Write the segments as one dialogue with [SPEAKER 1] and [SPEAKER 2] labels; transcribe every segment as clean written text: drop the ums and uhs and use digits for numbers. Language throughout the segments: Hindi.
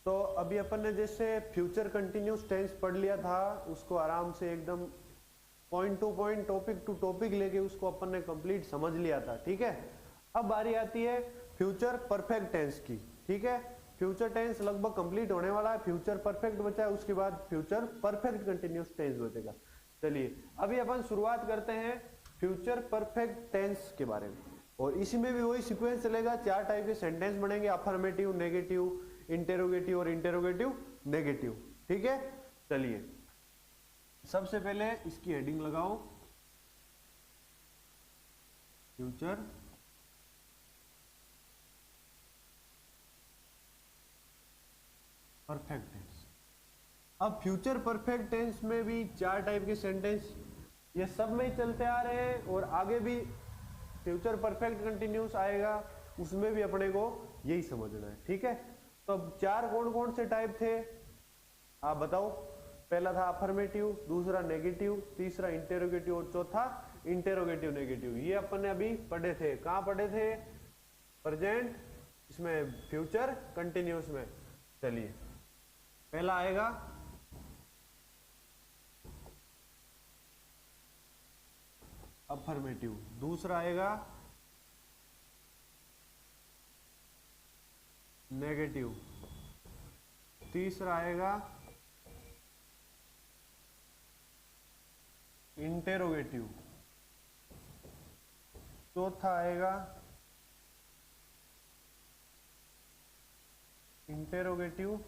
[SPEAKER 1] तो अभी अपन ने जैसे फ्यूचर कंटिन्यूस टेंस पढ़ लिया था, उसको आराम से एकदम point to point, topic to topic लेके उसको अपन ने कंप्लीट समझ लिया था। ठीक है, अब बारी आती है फ्यूचर परफेक्ट टेंस की। ठीक है, फ्यूचर टेंस लगभग कंप्लीट होने वाला है, फ्यूचर परफेक्ट बचा है, उसके बाद फ्यूचर परफेक्ट कंटिन्यूस टेंस बचेगा। चलिए अभी अपन शुरुआत करते हैं फ्यूचर परफेक्ट टेंस के बारे में, और इसी में भी वही सीक्वेंस चलेगा। 4 टाइप के सेंटेंस बनेंगे, अफर्मेटिव, नेगेटिव, इंटेरोगेटिव और इंटेरोगेटिव नेगेटिव। ठीक है, चलिए सबसे पहले इसकी हेडिंग लगाओ, फ्यूचर परफेक्ट टेंस। अब फ्यूचर परफेक्ट टेंस में भी 4 टाइप के सेंटेंस, ये सब में ही चलते आ रहे हैं, और आगे भी फ्यूचर परफेक्ट कंटिन्यूस आएगा, उसमें भी अपने को यही समझना है। ठीक है, तो अब 4 कौन कौन से टाइप थे आप बताओ। पहला था अफर्मेटिव, दूसरा नेगेटिव, तीसरा इंटेरोगेटिव और चौथा इंटेरोगेटिव नेगेटिव। ये अपन ने अभी पढ़े थे, कहां पढ़े थे? प्रेजेंट, इसमें फ्यूचर कंटिन्यूस में। चलिए पहला आएगा अफर्मेटिव, दूसरा आएगा नेगेटिव, तीसरा आएगा इंटेरोगेटिव, चौथा आएगा इंटेरोगेटिव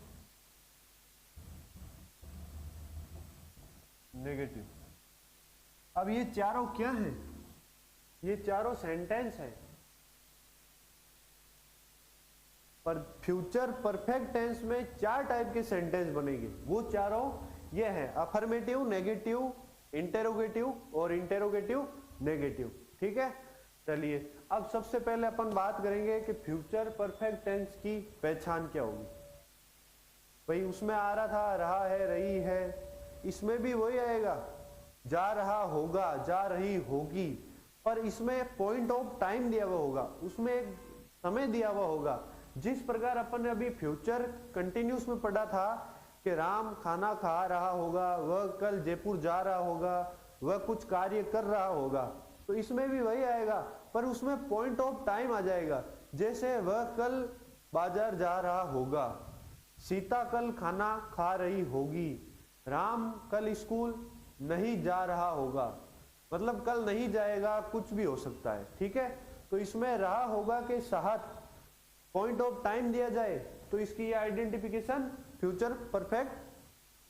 [SPEAKER 1] नेगेटिव। अब ये चारों क्या हैं? ये चारों सेंटेंस है। पर फ्यूचर परफेक्ट टेंस में 4 टाइप के सेंटेंस बनेंगे, वो चारों ये है अफर्मेटिव, नेगेटिव, इंटेरोगेटिव और इंटेरोगेटिव नेगेटिव। ठीक है, चलिए अब सबसे पहले अपन बात करेंगे कि फ्यूचर परफेक्ट टेंस की पहचान क्या होगी। भाई उसमें आ रहा था, रहा है, रही है, इसमें भी वही आएगा, जा रहा होगा, जा रही होगी, पर इसमें पॉइंट ऑफ टाइम दिया हुआ होगा, उसमें एक समय दिया हुआ होगा। जिस प्रकार अपन ने अभी फ्यूचर कंटिन्यूस में पढ़ा था कि राम खाना खा रहा होगा, वह कल जयपुर जा रहा होगा, वह कुछ कार्य कर रहा होगा, तो इसमें भी वही आएगा, पर उसमें पॉइंट ऑफ टाइम आ जाएगा। जैसे वह कल बाजार जा रहा होगा, सीता कल खाना खा रही होगी, राम कल स्कूल नहीं जा रहा होगा, मतलब कल नहीं जाएगा, कुछ भी हो सकता है। ठीक है, तो इसमें रहा होगा के साथ पॉइंट ऑफ टाइम दिया जाए तो इसकी ये आइडेंटिफिकेशन फ्यूचर परफेक्ट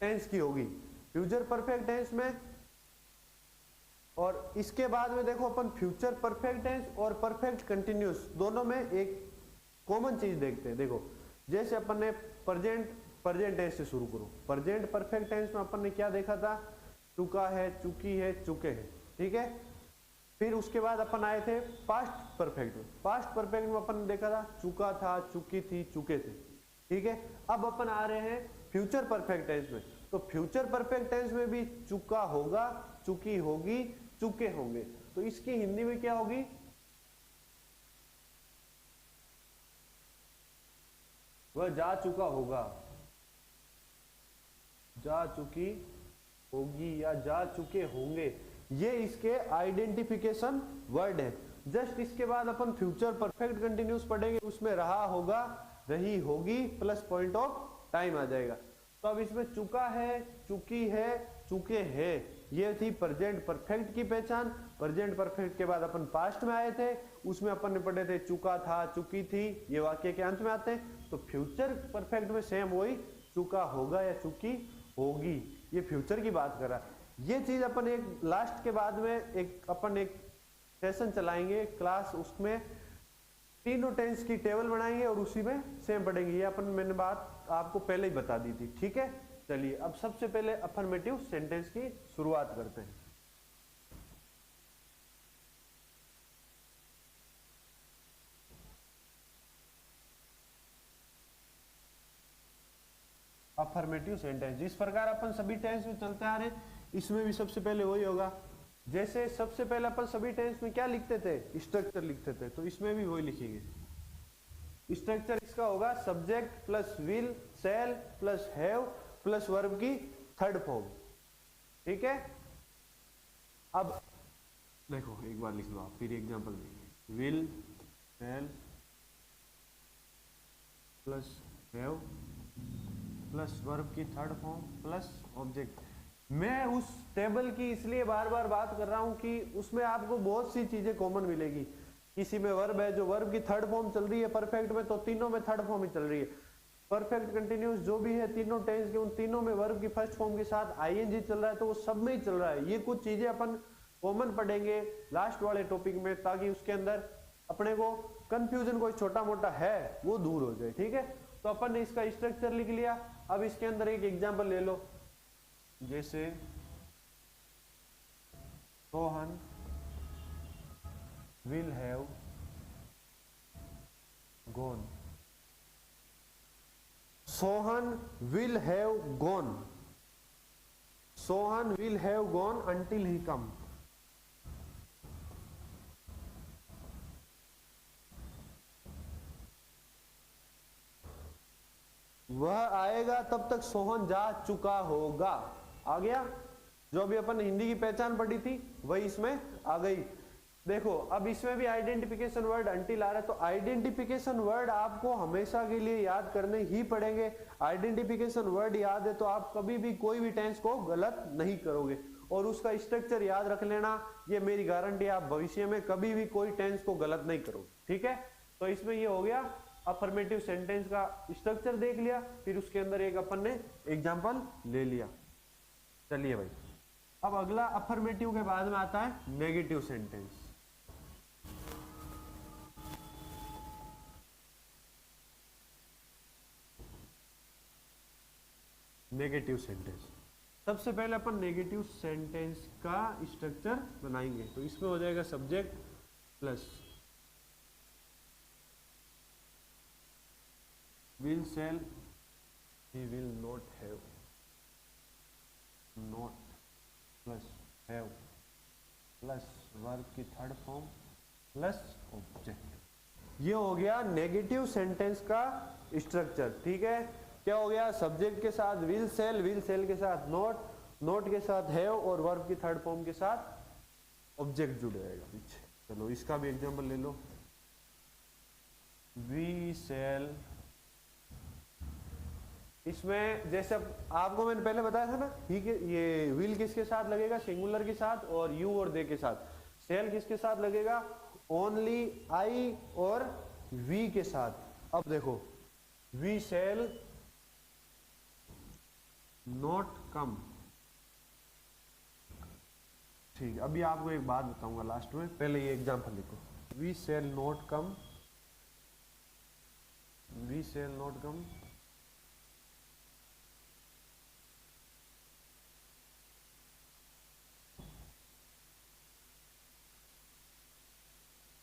[SPEAKER 1] टेंस की होगी, फ्यूचर परफेक्ट टेंस में। और इसके बाद में देखो अपन फ्यूचर परफेक्ट टेंस और परफेक्ट कंटिन्यूस दोनों में एक कॉमन चीज देखते हैं। देखो जैसे अपन ने प्रेजेंट टेंस से शुरू करो, प्रेजेंट परफेक्ट टेंस में अपन ने क्या देखा था? चुका है, चुकी है, चुके हैं। ठीक है, फिर उसके बाद अपन आए थे पास्ट परफेक्ट में। पास्ट परफेक्ट में अपन ने देखा था चुका था, चुकी थी, चुके थे। ठीक है, अब अपन आ रहे हैं फ्यूचर परफेक्ट टेंस में। तो फ्यूचर परफेक्ट टेंस में भी चुका होगा, चुकी होगी, चुके होंगे, तो इसकी हिंदी में क्या होगी? वह जा चुका होगा, जा चुकी होगी या जा चुके होंगे, ये इसके आइडेंटिफिकेशन वर्ड है। जस्ट इसके बाद अपन फ्यूचर परफेक्ट कंटिन्यूस पढ़ेंगे, उसमें रहा होगा, रही होगी प्लस पॉइंट ऑफ टाइम आ जाएगा। तो अब इसमें चुका है, चुकी है, चुके हैं, ये थी प्रेजेंट परफेक्ट की पहचान। प्रेजेंट परफेक्ट के बाद अपन पास्ट में आए थे, उसमें अपन ने पढ़े थे चुका था, चुकी थी, ये वाक्य के अंत में आते हैं। तो फ्यूचर परफेक्ट में सेम वही, चुका होगा या चुकी होगी, ये फ्यूचर की बात कर रहा है। ये चीज अपन एक लास्ट के बाद में एक सेशन चलाएंगे क्लास, उसमें तीनों टेंस की टेबल बनाएंगे और उसी में सेम पढ़ेंगे। ये मैंने बात आपको पहले ही बता दी थी। ठीक है, चलिए अब सबसे पहले अफर्मेटिव सेंटेंस की शुरुआत करते हैं। अफर्मेटिव सेंटेंस जिस प्रकार अपन सभी टेंस में चलते आ रहे हैं, इसमें भी सबसे पहले वही होगा। जैसे सबसे पहले अपन सभी टेंस में क्या लिखते थे? स्ट्रक्चर लिखते थे, तो इसमें भी वही लिखेंगे, स्ट्रक्चर इसका होगा subject plus will shell plus have plus verb की थर्ड फॉर्म। ठीक है, अब देखो एक बार लिख लो आप, फिर एग्जांपल देंगे। Will shell plus have plus verb की थर्ड फॉर्म प्लस ऑब्जेक्ट। मैं उस टेबल की इसलिए बार बार बात कर रहा हूं कि उसमें आपको बहुत सी चीजें कॉमन मिलेगी। किसी में वर्ब है जो वर्ब की थर्ड फॉर्म चल रही है परफेक्ट में, तो तीनों में थर्ड फॉर्म ही चल रही है। परफेक्ट कंटिन्यूस जो भी है तीनों टेंस के, उन तीनों में वर्ब की फर्स्ट फॉर्म के साथ आईएनजी चल रहा है, तो वो सब में ही चल रहा है। ये कुछ चीजें अपन कॉमन पढ़ेंगे लास्ट वाले टॉपिक में, ताकि उसके अंदर अपने को कंफ्यूजन कोई छोटा मोटा है वो दूर हो जाए। ठीक है, तो अपन ने इसका स्ट्रक्चर लिख लिया। अब इसके अंदर एक एग्जांपल ले लो, जैसे Sohan will have gone. Sohan will have gone, Sohan will have gone until he come. वह आएगा तब तक सोहन जा चुका होगा। आ गया, जो अभी अपन हिंदी की पहचान पढ़ी थी वही इसमें आ गई। देखो अब इसमें भी आइडेंटिफिकेशन वर्ड अंटिल आ रहा है, तो आइडेंटिफिकेशन वर्ड आपको हमेशा के लिए याद करने ही पड़ेंगे। आइडेंटिफिकेशन वर्ड याद है तो आप कभी भी कोई भी टेंस को गलत नहीं करोगे, और उसका स्ट्रक्चर याद रख लेना, ये मेरी गारंटी, आप भविष्य में कभी भी कोई टेंस को गलत नहीं करोगे। ठीक है, तो इसमें ये हो गया अफर्मेटिव सेंटेंस का स्ट्रक्चर देख लिया, फिर उसके अंदर एक अपन ने एग्जांपल ले लिया। चलिए भाई, अब अगला अफर्मेटिव के बाद में आता है नेगेटिव सेंटेंस। नेगेटिव सेंटेंस, सबसे पहले अपन नेगेटिव सेंटेंस का स्ट्रक्चर बनाएंगे। तो इसमें हो जाएगा subject plus will shall, he will not have, not plus have plus verb की थर्ड फॉर्म प्लस ऑब्जेक्ट। ये हो गया नेगेटिव सेंटेंस का स्ट्रक्चर। ठीक है, क्या हो गया, सब्जेक्ट के साथ विल सेल के साथ नॉट, नॉट के साथ हैव, और वर्ब की थर्ड फॉर्म के साथ ऑब्जेक्ट जुड़ जाएगा पीछे। चलो इसका भी एग्जांपल ले लो। वी सेल, इसमें जैसे आपको मैंने पहले बताया था ना, ही के ये विल किसके साथ लगेगा, सिंगुलर के साथ, और यू और दे के साथ। सेल किसके साथ लगेगा, ओनली आई और वी के साथ। अब देखो वी सेल नॉट कम। ठीक, अभी आपको एक बात बताऊंगा लास्ट में, पहले ये एग्जांपल लिखो। We shall not come, we shall not come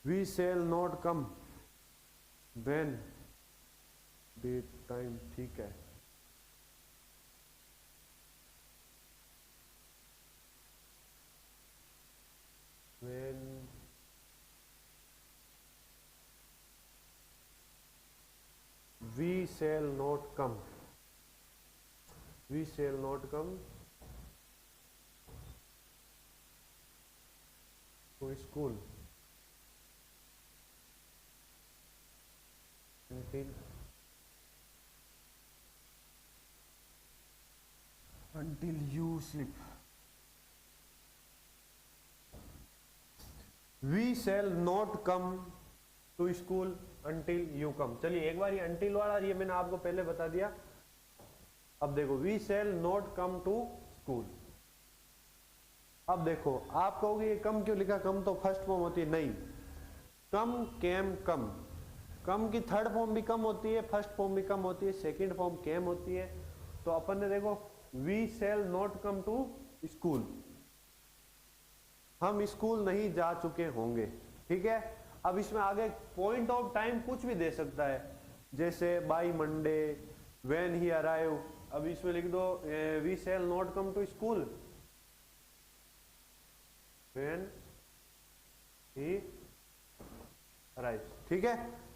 [SPEAKER 1] we shall not come when the time। ठीक है, when we shall not come, we shall not come to school until you sleep। we shall not come to school until you come। चलिए एक बार ये until वाला ये मैंने आपको पहले बता दिया। अब देखो we shall not come to school। अब देखो आप कहोगे ये कम क्यों लिखा, कम तो फर्स्ट फॉर्म होती है। नहीं, कम कैम कम, कम की थर्ड फॉर्म भी कम होती है, फर्स्ट फॉर्म भी कम होती है, सेकंड फॉर्म कैम होती है। तो अपन ने देखो we shall not come to school, हम स्कूल नहीं जा चुके होंगे। ठीक है, अब इसमें आगे पॉइंट ऑफ टाइम कुछ भी दे सकता है, जैसे by Monday, when he arrive. अब इसमें लिख दो we shall not come to school when he arrive. ठीक है,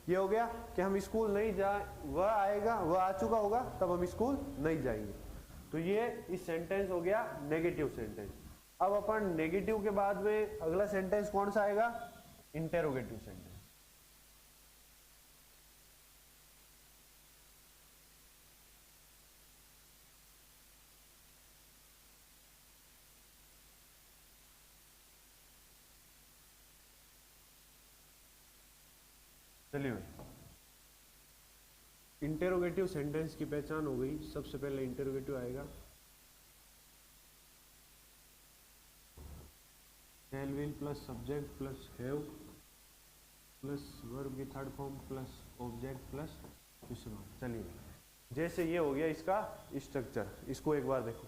[SPEAKER 1] ये हो गया कि हम स्कूल नहीं जा, वह आएगा, वह आ चुका होगा तब हम स्कूल नहीं जाएंगे। तो ये इस सेंटेंस हो गया नेगेटिव सेंटेंस। अब अपन नेगेटिव के बाद में अगला सेंटेंस कौन सा आएगा? Interrogative sentence. चलिए इंटेरोगेटिव सेंटेंस की पहचान हो गई। सबसे पहले इंटेरोगेटिव आएगा shall will plus subject plus have plus verb की third form plus object plus दूसरा। चलिए जैसे ये हो गया इसका स्ट्रक्चर, इसको एक बार देखो।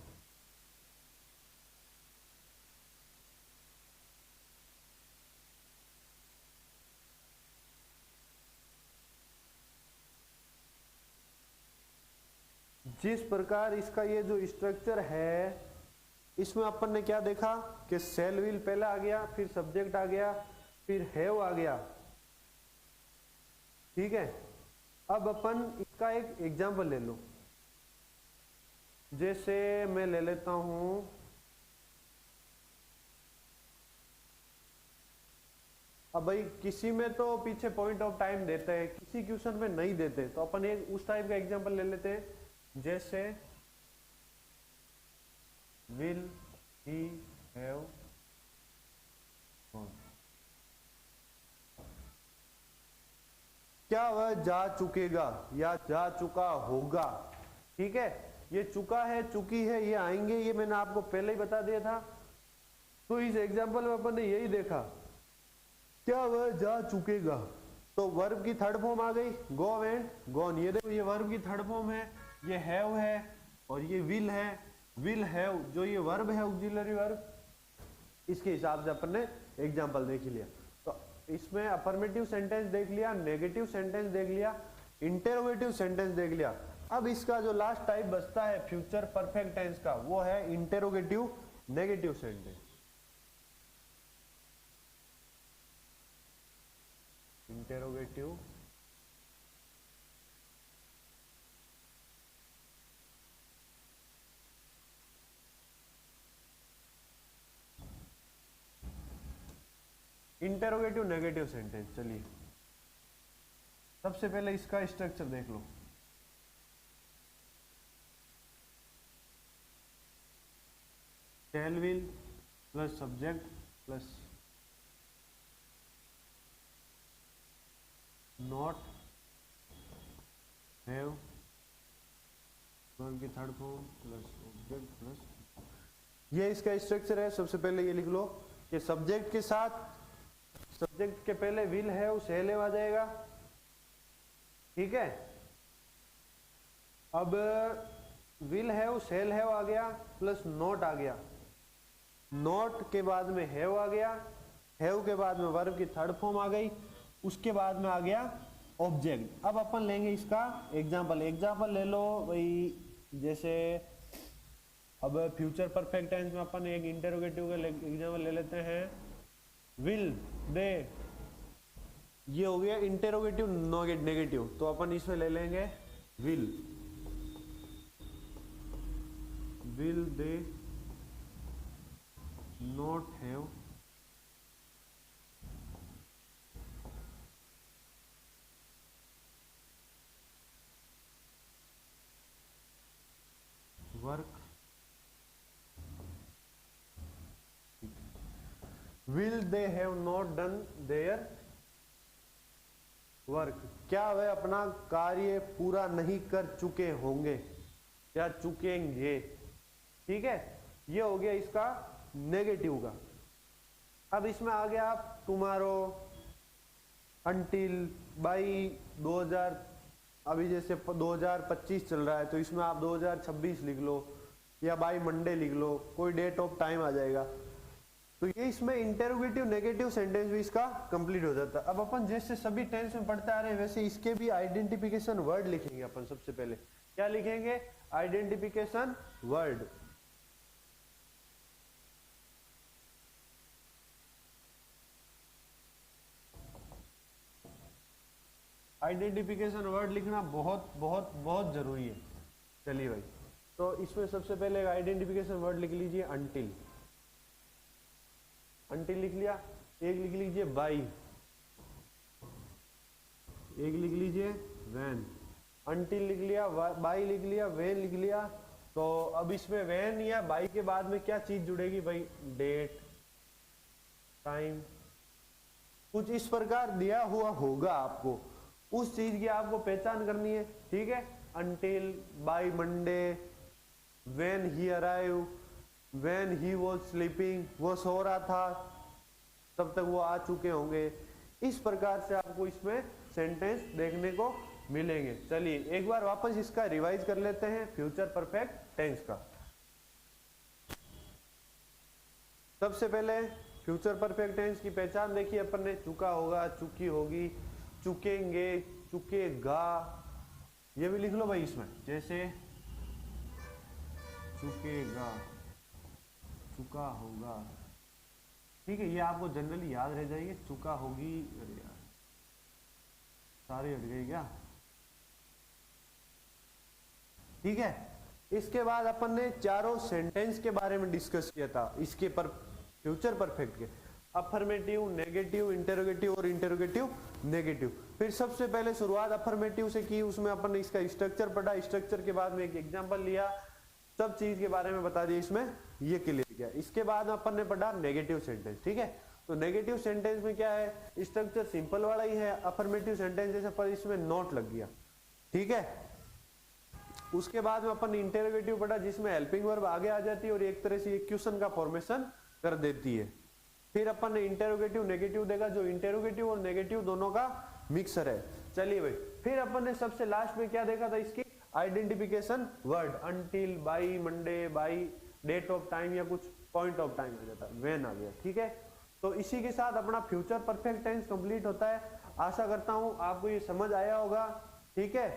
[SPEAKER 1] जिस प्रकार इसका ये जो स्ट्रक्चर है, इसमें अपन ने क्या देखा कि सेल विल पहले आ गया, फिर सब्जेक्ट आ गया, फिर हैव आ गया, ठीक है। अब अपन इसका एक एग्जांपल ले लो। जैसे मैं ले लेता हूं, अब भाई किसी में तो पीछे पॉइंट ऑफ टाइम देते हैं, किसी क्वेश्चन में नहीं देते, तो अपन एक उस टाइप का एग्जांपल ले लेते हैं। जैसे विल ही हैव गॉन, क्या वह जा चुकेगा या जा चुका होगा, ठीक है। ये चुका है, चुकी है, ये आएंगे, ये मैंने आपको पहले ही बता दिया था। तो इस एग्जांपल में अपन ने यही देखा, क्या वह जा चुकेगा, तो वर्ब की थर्ड फॉर्म आ गई गो एंड गॉन। ये देखो ये वर्ब की थर्ड फॉर्म है, ये हैव है और ये विल है। विल हैव जो ये वर्ब है ऑक्सिलरी वर्ब, इसके हिसाब से अपन ने एग्जांपल देख लिया। तो इसमें अफर्मेटिव सेंटेंस देख लिया, नेगेटिव सेंटेंस देख लिया, इंटेरोगेटिव सेंटेंस देख लिया। अब इसका जो लास्ट टाइप बचता है फ्यूचर परफेक्ट टेंस का, वो है interrogative negative sentence. Interrogative interrogative negative sentence. चलिए सबसे पहले इसका स्ट्रक्चर देख लो। Shall will plus subject plus not have verb की third form plus object plus, ये इसका स्ट्रक्चर है। सबसे पहले ये लिख लो कि सब्जेक्ट के साथ, सब्जेक्ट के पहले विल है उस हैव आ जाएगा, ठीक है। अब विल है उस हैव आ गया प्लस नॉट आ गया, नॉट के बाद में हैव आ गया, हैव के बाद में वर्ब की थर्ड फॉर्म आ गई, उसके बाद में आ गया ऑब्जेक्ट। अब अपन लेंगे इसका एग्जांपल। एग्जांपल ले लो भाई, जैसे अब फ्यूचर परफेक्ट टेंस में अपन एक इंटेरोगेटिव का एग्जांपल ले लेते हैं, विल दे। ये हो गया इंटेरोगेटिव नेगेटिव, तो अपन इसमें ले लेंगे will they not have work, will they have not done their work, क्या वे अपना कार्य पूरा नहीं कर चुके होंगे या चुकेंगे, ठीक है। ये हो गया इसका नेगेटिव का। अब इसमें आ गया आप टुमारो, अंटिल, बाई 2000, अभी जैसे 2025 चल रहा है तो इसमें आप 2026 लिख लो या बाई मंडे लिख लो, कोई डेट ऑफ टाइम आ जाएगा। तो ये इसमें इंटेरोगेटिव नेगेटिव सेंटेंस भी इसका कंप्लीट हो जाता है। अब अपन जैसे सभी टेंस में पढ़ते आ रहे हैं वैसे इसके भी आइडेंटिफिकेशन वर्ड लिखेंगे अपन। सबसे पहले क्या लिखेंगे? Identification word. आइडेंटिफिकेशन वर्ड लिखना बहुत बहुत बहुत जरूरी है। चलिए भाई, तो इसमें सबसे पहले आइडेंटिफिकेशन वर्ड लिख लीजिए अनटिल। अनटिल लिख लिया। एक लिख लीजिए बाई, एक लिख लीजिए व्हेन। अनटिल लिख लिया, बाई लिख लिया, व्हेन लिख लिया। तो अब इसमें व्हेन या बाई के बाद में क्या चीज जुड़ेगी भाई? डेट, टाइम, कुछ इस प्रकार दिया हुआ होगा आपको, उस चीज की आपको पहचान करनी है। ठीक है, until, bye Monday, when he arrive, when he was sleeping, वो सो रहा था तब तक वो आ चुके होंगे। इस प्रकार से आपको इसमें सेंटेंस देखने को मिलेंगे। चलिए एक बार वापस इसका रिवाइज कर लेते हैं फ्यूचर परफेक्ट टेंस का। सबसे पहले फ्यूचर परफेक्ट टेंस की पहचान देखिए अपन ने, चुका होगा, चुकी होगी, चुकेंगे, चुकेगा, ये भी लिख लो भाई इसमें, जैसे चुकेगा, चुका होगा। ठीक है, ये आपको जनरली याद रह जाएंगे, चुका होगी। अरे यार सारे हट गए क्या? ठीक है, इसके बाद अपन ने चारों सेंटेंस के बारे में डिस्कस किया था इसके पर फ्यूचर परफेक्ट के, अफर्मेटिव, नेगेटिव, इंटेरोगेटिव और इंटेरोगेटिव नेगेटिव। फिर सबसे पहले शुरुआत अफर्मेटिव से की, उसमें अपन ने इसका स्ट्रक्चर पढ़ा, स्ट्रक्चर के बाद में एक एग्जांपल लिया, सब चीज के बारे में बता दिया, इसमें ये क्लियर किया। इसके बाद अपन ने पढ़ा नेगेटिव सेंटेंस। ठीक है, तो नेगेटिव सेंटेंस में क्या है, स्ट्रक्चर सिंपल वाला ही है, अफर्मेटिव सेंटेंस जैसे पर इसमें नोट लग गया। ठीक है, उसके बाद में अपन ने इंटेरोगेटिव पढ़ा, जिसमें हेल्पिंग वर्ब आगे आ जाती है और एक तरह से ये क्वेश्चन का फॉर्मेशन कर देती है। फिर अपन ने इंटेरोगेटिव नेगेटिव देखा, जो इंटेरोगेटिव और नेगेटिव दोनों का मिक्सर है। चलिए भाई, फिर अपन ने सबसे लास्ट में क्या देखा था, इसकी identification word, until, by, Monday, by, date of time या कुछ पॉइंट ऑफ टाइम आ जाता है, व्हेन आ गया। ठीक है, तो इसी के साथ अपना फ्यूचर परफेक्ट टेंस कंप्लीट होता है। आशा करता हूं आपको ये समझ आया होगा। ठीक है,